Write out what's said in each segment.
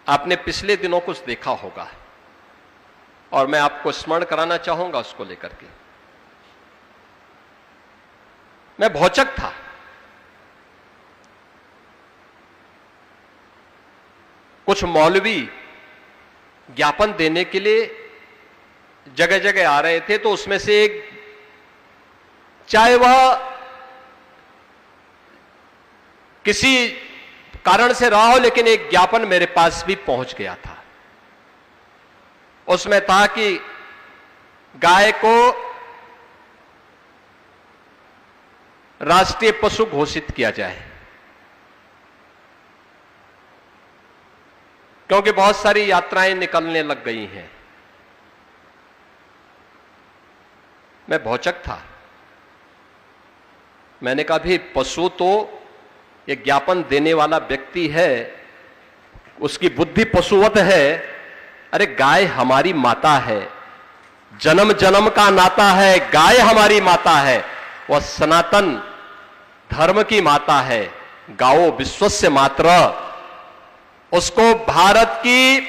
आपने पिछले दिनों कुछ देखा होगा और मैं आपको स्मरण कराना चाहूंगा उसको लेकर के। मैं भौचक था। कुछ मौलवी ज्ञापन देने के लिए जगह जगह आ रहे थे, तो उसमें से एक, चाहे वह किसी कारण से रहा हो, लेकिन एक ज्ञापन मेरे पास भी पहुंच गया था। उसमें था कि गाय को राष्ट्रीय पशु घोषित किया जाए, क्योंकि बहुत सारी यात्राएं निकलने लग गई हैं। मैं भौचक था। मैंने कहा भी पशु तो ये ज्ञापन देने वाला व्यक्ति है, उसकी बुद्धि पशुवत है। अरे गाय हमारी माता है, जन्म जन्म का नाता है। गाय हमारी माता है, वह सनातन धर्म की माता है। गाओ विश्वस्य मातरः, उसको भारत की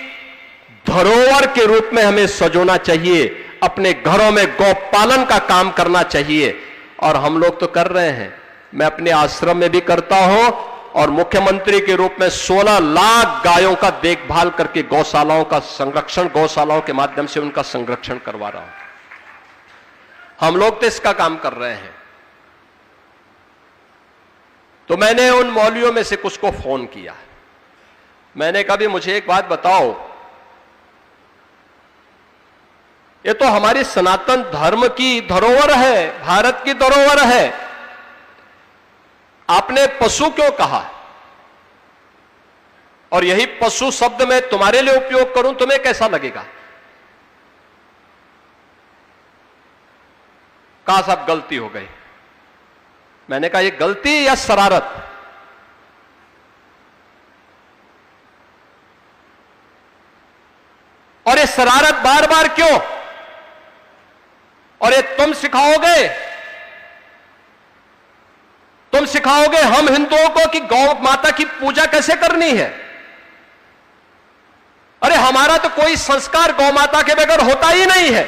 धरोहर के रूप में हमें सजोना चाहिए। अपने घरों में गौपालन का काम करना चाहिए, और हम लोग तो कर रहे हैं। मैं अपने आश्रम में भी करता हूं, और मुख्यमंत्री के रूप में 16 लाख गायों का देखभाल करके गौशालाओं का संरक्षण, गौशालाओं के माध्यम से उनका संरक्षण करवा रहा हूं। हम लोग तो इसका काम कर रहे हैं। तो मैंने उन मौलवियों में से कुछ को फोन किया। मैंने कहा भी मुझे एक बात बताओ, ये तो हमारी सनातन धर्म की धरोहर है, भारत की धरोहर है, आपने पशु क्यों कहा? और यही पशु शब्द मैं तुम्हारे लिए उपयोग करूं, तुम्हें कैसा लगेगा? कहा साहब गलती हो गई। मैंने कहा ये गलती या शरारत? और ये शरारत बार बार क्यों? और ये तुम सिखाओगे? तुम सिखाओगे हम हिंदुओं को कि गौ माता की पूजा कैसे करनी है? अरे हमारा तो कोई संस्कार गौ माता के बगैर होता ही नहीं है।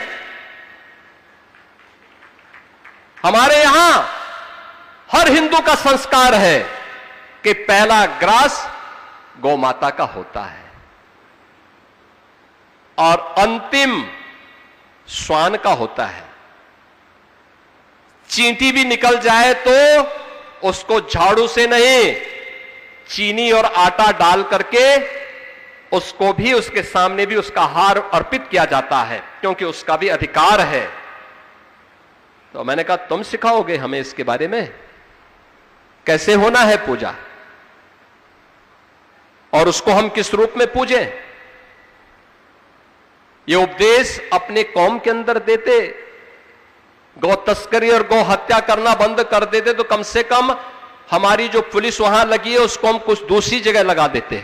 हमारे यहां हर हिंदू का संस्कार है कि पहला ग्रास गौ माता का होता है, और अंतिम श्वान का होता है। चींटी भी निकल जाए तो उसको झाड़ू से नहीं, चीनी और आटा डाल करके उसको भी, उसके सामने भी उसका हार अर्पित किया जाता है, क्योंकि उसका भी अधिकार है। तो मैंने कहा तुम सिखाओगे हमें इसके बारे में, कैसे होना है पूजा, और उसको हम किस रूप में पूजें? ये उपदेश अपने कौम के अंदर देते, गौ तस्करी और गौ हत्या करना बंद कर देते, तो कम से कम हमारी जो पुलिस वहां लगी है उसको हम कुछ दूसरी जगह लगा देते।